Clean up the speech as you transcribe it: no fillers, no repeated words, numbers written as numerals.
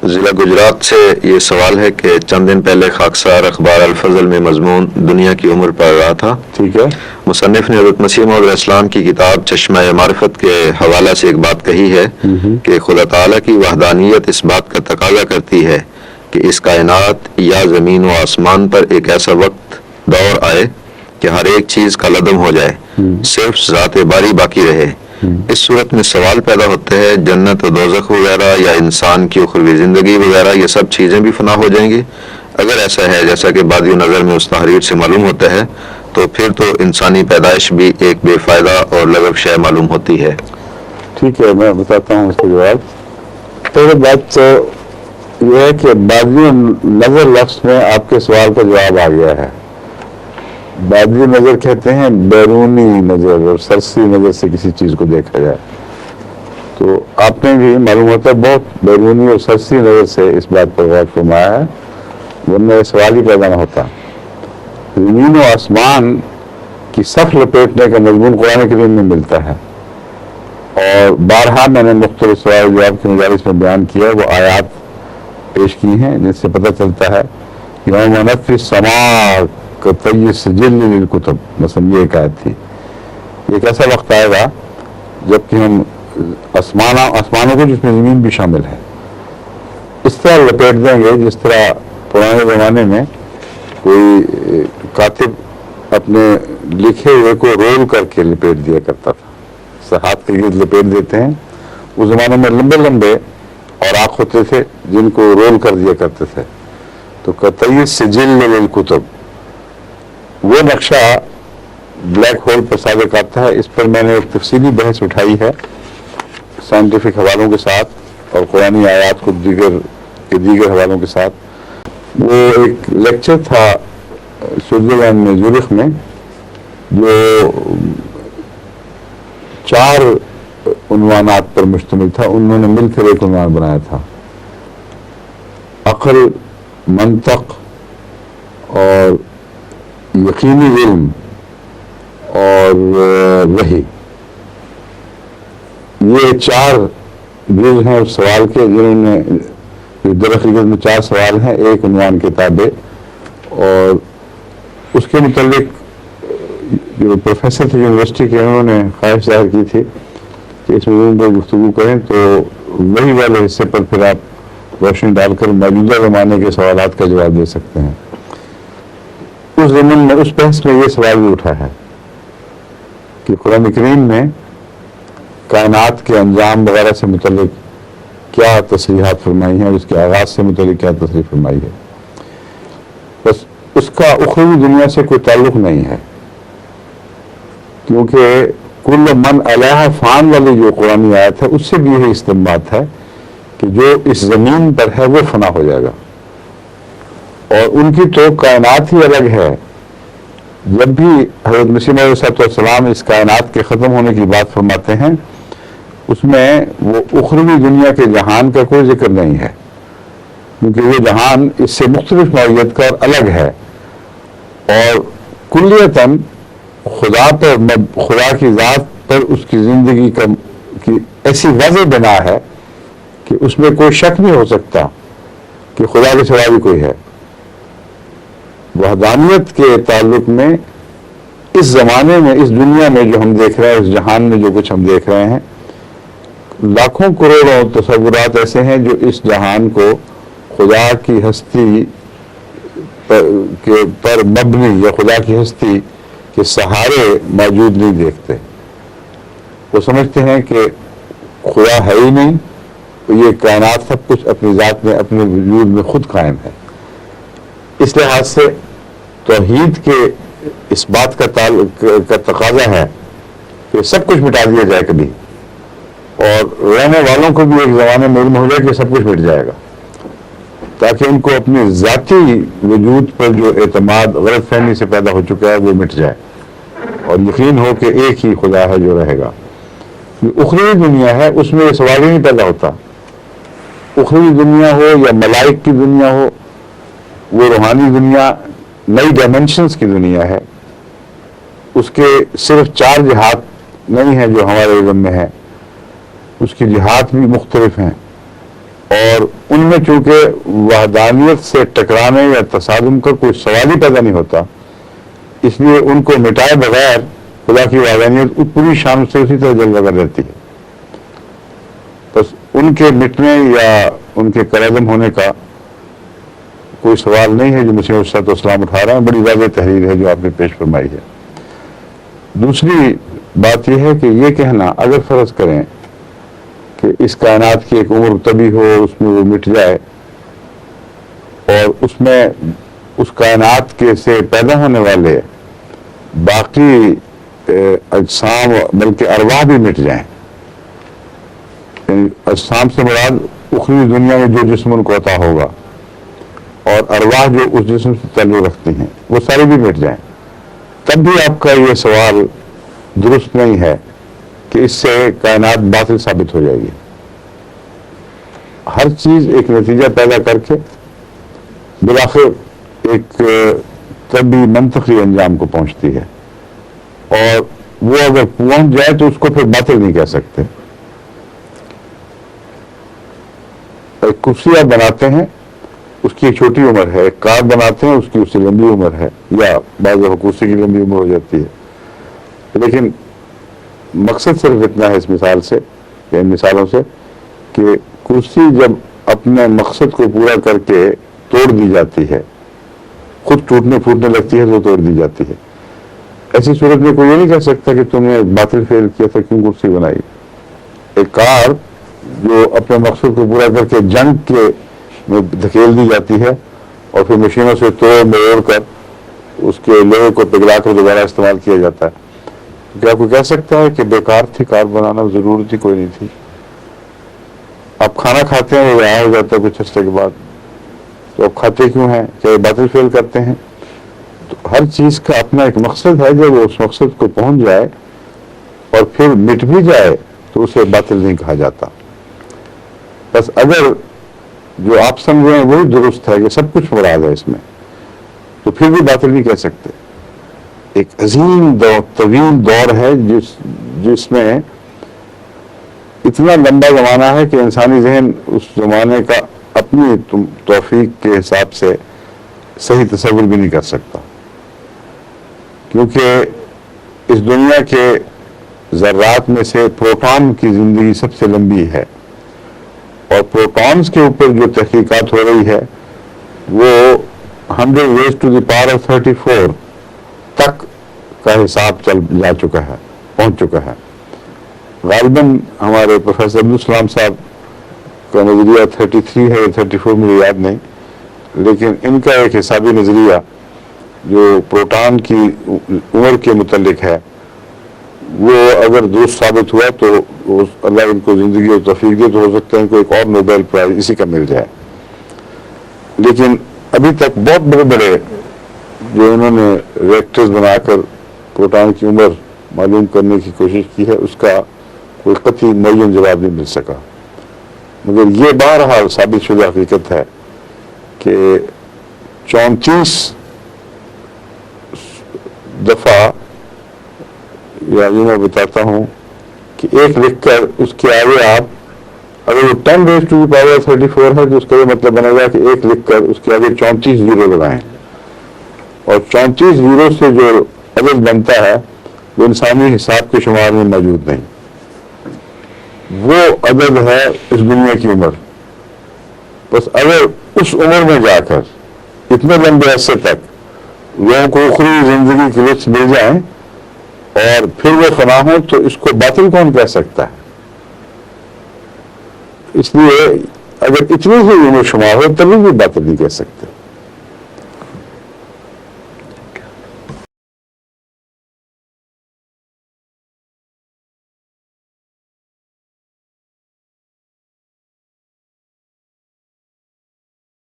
ضلع گجرات سے یہ سوال ہے کہ چند دن پہلے خاکسار اخبار الفضل میں مضمون دنیا کی عمر پڑھ رہا تھا. ٹھیک ہے. مصنف نے حضرت مسیح موعود علیہ السلام کی کتاب چشمہ معرفت کے حوالہ سے ایک بات کہی ہے کہ خدا تعالیٰ کی وحدانیت اس بات کا تقاضا کرتی ہے کہ اس کائنات یا زمین و آسمان پر ایک ایسا وقت دور آئے کہ ہر ایک چیز کا لدم ہو جائے, صرف ذات باری باقی رہے. اس صورت میں سوال پیدا ہوتے ہیں جنت و دوزخ وغیرہ یا انسان کی اخروی زندگی وغیرہ یہ سب چیزیں بھی فنا ہو جائیں گی. اگر ایسا ہے جیسا کہ بادی نظر میں اس تحریر سے معلوم ہوتا ہے تو پھر تو انسانی پیدائش بھی ایک بے فائدہ اور لغو شے معلوم ہوتی ہے. ٹھیک ہے, میں بتاتا ہوں اس کا جواب. پہلے بات تو یہ ہے کہ بادی نظر لفظ میں آپ کے سوال کا جواب آ گیا ہے. بادی نظر کہتے ہیں بیرونی نظر اور سرسی نظر سے کسی چیز کو دیکھا جائے. تو آپ نے بھی معلوم ہوتا ہے بہت بیرونی اور سرسی نظر سے اس بات پر غور فرمایا ہے, ورنہ یہ سوال ہی پیدا نہ ہوتا. زمین و آسمان کی صف لپیٹنے کا مضمون قرآن کریم میں ملتا ہے, اور بارہا میں نے مختلف سوال جواب کے مجالس میں بیان کیا, وہ آیات پیش کی ہیں جس سے پتہ چلتا ہے یوم نطوی السماء کطی السجل للکتب, مثلا یہ ایک آیت تھی. ایک ایسا وقت آئے گا جب کہ ہم آسمانوں کو جس میں زمین بھی شامل ہے اس طرح لپیٹ دیں گے جس طرح پرانے زمانے میں کوئی کاتب اپنے لکھے ہوئے کو رول کر کے لپیٹ دیا کرتا تھا. ہاتھ کے گرد لپیٹ دیتے ہیں. اس زمانے میں لمبے لمبے اوراق ہوتے تھے جن کو رول کر دیا کرتے تھے. تو قطعی سجل للکتب وہ نقشہ بلیک ہول پر صادق آتا ہے. اس پر میں نے ایک تفصیلی بحث اٹھائی ہے سائنٹیفک حوالوں کے ساتھ اور قرآنی آیات کو دیگر حوالوں کے ساتھ. وہ ایک لیکچر تھا سوئٹزرلینڈ میں زورخ میں جو 4 عنوانات پر مشتمل تھا. انہوں نے مل کر ایک عنوان بنایا تھا, عقل, منطق اور یقینی علم اور وحی. یہ 4 جز ہیں اس سوال کے جنہوں نے درحقیقت میں 4 سوال ہیں ایک عنوان کے تابع. اور اس کے متعلق جو پروفیسر تھے یونیورسٹی کے انہوں نے خواہش ظاہر کی تھی کہ اس موضوع پر گفتگو کریں, تو وہی والے حصے پر پھر آپ روشنی ڈال کر موجودہ زمانے کے سوالات کا جواب دے سکتے ہیں. اس ضمن میں اس بحث میں یہ سوال بھی اٹھا ہے کہ قرآن کریم میں کائنات کے انجام وغیرہ سے متعلق کیا تصریحات فرمائی ہیں, اس کے آغاز سے متعلق کیا تصریح فرمائی ہے. بس اس کا اخروی دنیا سے کوئی تعلق نہیں ہے, کیونکہ کل من علیہ فان والی جو قرآنی آیت ہے اس سے بھی یہی استنباط ہے کہ جو اس زمین پر ہے وہ فنا ہو جائے گا, اور ان کی تو کائنات ہی الگ ہے. جب بھی حضرت مسیح موعود علیہ السلام اس کائنات کے ختم ہونے کی بات فرماتے ہیں اس میں وہ اخروی دنیا کے جہان کا کوئی ذکر نہیں ہے, کیونکہ وہ جہان اس سے مختلف نوعیت کا اور الگ ہے, اور کلیتاً خدا کی ذات پر اس کی زندگی کی ایسی واضح بنا ہے کہ اس میں کوئی شک نہیں ہو سکتا کہ خدا کے سوا بھی کوئی ہے. وحدانیت کے تعلق میں اس زمانے میں اس دنیا میں جو ہم دیکھ رہے ہیں, اس جہان میں جو کچھ ہم دیکھ رہے ہیں, لاکھوں کروڑوں تصورات ایسے ہیں جو اس جہان کو خدا کی ہستی پر مبنی یا خدا کی ہستی کے سہارے موجود نہیں دیکھتے. وہ سمجھتے ہیں کہ خدا ہے ہی نہیں, یہ کائنات سب کچھ اپنی ذات میں اپنے وجود میں خود قائم ہے. اس لحاظ سے توحید کے اس بات کا تقاضا ہے کہ سب کچھ مٹا دیا جائے کبھی, اور رہنے والوں کو بھی ایک زمانے میں علم ہو جائے کہ سب کچھ مٹ جائے گا, تاکہ ان کو اپنے ذاتی وجود پر جو اعتماد غلط فہمی سے پیدا ہو چکا ہے وہ مٹ جائے, اور یقین ہو کہ ایک ہی خدا ہے جو رہے گا. یہ اخروی دنیا ہے, اس میں یہ سوال ہی نہیں پیدا ہوتا. اخروی دنیا ہو یا ملائک کی دنیا ہو, وہ روحانی دنیا نئی ڈائمنشنز کی دنیا ہے. اس کے صرف 4 جہات نہیں ہیں جو ہمارے علم میں ہیں, اس کی جہات بھی مختلف ہیں. اور ان میں چونکہ وحدانیت سے ٹکرانے یا تصادم کا کوئی سوال ہی پیدا نہیں ہوتا، اس لیے ان کو مٹائے بغیر خدا کی وحدانیت پوری شان سے اسی طرح جلوہ کر رہتی ہے. بس ان کے مٹنے یا ان کے کلعدم ہونے کا کوئی سوال نہیں ہے جو مسیح علیہ الصلوۃ والسلام اٹھا رہے ہیں. بڑی واضح تحریر ہے جو آپ نے پیش فرمائی ہے. دوسری بات یہ ہے کہ یہ کہنا، اگر فرض کریں کہ اس کائنات کی ایک عمر طبی ہو، اس میں وہ مٹ جائے، اور اس میں اس کائنات کے سے پیدا ہونے والے باقی اجسام بلکہ ارواح بھی مٹ جائیں، یعنی اجسام سے مراد اخروی دنیا میں جو جسم ان کو عطا ہوگا اور ارواح جو اس جسم سے تعلق رکھتی ہیں وہ سارے بھی مٹ جائیں، تب بھی آپ کا یہ سوال درست نہیں ہے کہ اس سے کائنات باطل ثابت ہو جائے گی. ہر چیز ایک نتیجہ پیدا کر کے بالآخر ایک طبی منطقی انجام کو پہنچتی ہے، اور وہ اگر پہنچ جائے تو اس کو پھر باطل نہیں کہہ سکتے. ایک کرسی آپ بناتے ہیں، اس کی ایک چھوٹی عمر ہے. ایک کار بناتے ہیں، اس کی اس سے لمبی عمر ہے، یا بعض کرسی کی لمبی عمر ہو جاتی ہے. لیکن مقصد صرف اتنا ہے اس مثال سے یا ان مثالوں سے کہ کرسی جب اپنے مقصد کو پورا کر کے توڑ دی جاتی ہے، خود ٹوٹنے پھوٹنے لگتی ہے تو توڑ دی جاتی ہے. ایسی صورت میں کوئی یہ نہیں کہہ سکتا کہ تم نے باطل فعل کیا تھا، کیوں کرسی بنائی. ایک کار جو اپنے مقصد کو پورا کر کے جنگ کے میں دھکیل دی جاتی ہے اور پھر مشینوں سے توڑ مروڑ کر اس کے لوہے کو پگھلا کر دوبارہ استعمال کیا جاتا ہے. کیا کوئی کہہ سکتا ہے کہ بیکار تھی کار بنانا، ضرورت ہی کوئی نہیں تھی؟ آپ کھانا کھاتے ہیں، وہ ضائع ہو جاتا ہے کچھ عرصے کے بعد، تو آپ کھاتے کیوں ہیں؟ کیا باطل فعل کرتے ہیں؟ تو ہر چیز کا اپنا ایک مقصد ہے. جب وہ اس مقصد کو پہنچ جائے اور پھر مٹ بھی جائے تو اسے باطل نہیں کہا جاتا. بس اگر جو آپ سمجھ رہے ہیں وہی درست ہے کہ سب کچھ مراد ہے اس میں، تو پھر بھی باطل نہیں کہہ سکتے. ایک عظیم دور، طویل دور ہے جس میں اتنا لمبا زمانہ ہے کہ انسانی ذہن اس زمانے کا اپنی توفیق کے حساب سے صحیح تصور بھی نہیں کر سکتا، کیونکہ اس دنیا کے ذرات میں سے پروٹون کی زندگی سب سے لمبی ہے، اور پروٹونز کے اوپر جو تحقیقات ہو رہی ہے وہ 100 raised to the power of 34 تک کا حساب جا چکا ہے، پہنچ چکا ہے. غالباً ہمارے پروفیسر عبدالسلام صاحب کا نظریہ 33 ہے یا 34 مجھے یاد نہیں، لیکن ان کا ایک حسابی نظریہ جو پروٹون کی عمر کے متعلق ہے، وہ اگر درست ثابت ہوا تو اللہ ان کو زندگی اور توفیق دے تو ہو سکتا ہے ان کو ایک اور نوبیل پرائز اسی کا مل جائے. لیکن ابھی تک بہت بڑے بڑے جو انہوں نے ریکٹرز بنا کر پروٹون کی عمر معلوم کرنے کی کوشش کی ہے، اس کا کوئی قطعی معین جواب نہیں مل سکا. مگر یہ بہرحال ثابت شدہ حقیقت ہے کہ 34 دفعہ، یا یہ میں بتاتا ہوں کہ ایک لکھ کر اس کے آگے آپ اگر وہ 10 raised to the power of 34 ہے تو اس کا یہ مطلب بنے گا کہ ایک لکھ کر اس کے آگے 34 زیرو لگائیں، اور 34 زیرو سے جو عدد بنتا ہے وہ انسانی حساب کے شمار میں موجود نہیں. وہ عدد ہے اس دنیا کی عمر. بس اگر اس عمر میں جا کر اتنے لمبے عرصے تک لوگوں کو اخروی زندگی کے لطف مل جائیں اور پھر وہ فنا ہو تو اس کو باطل کون کہہ سکتا ہے؟ اس لیے اگر اتنی ہی عمر شمار ہو تبھی بھی باطل نہیں کہہ سکتے.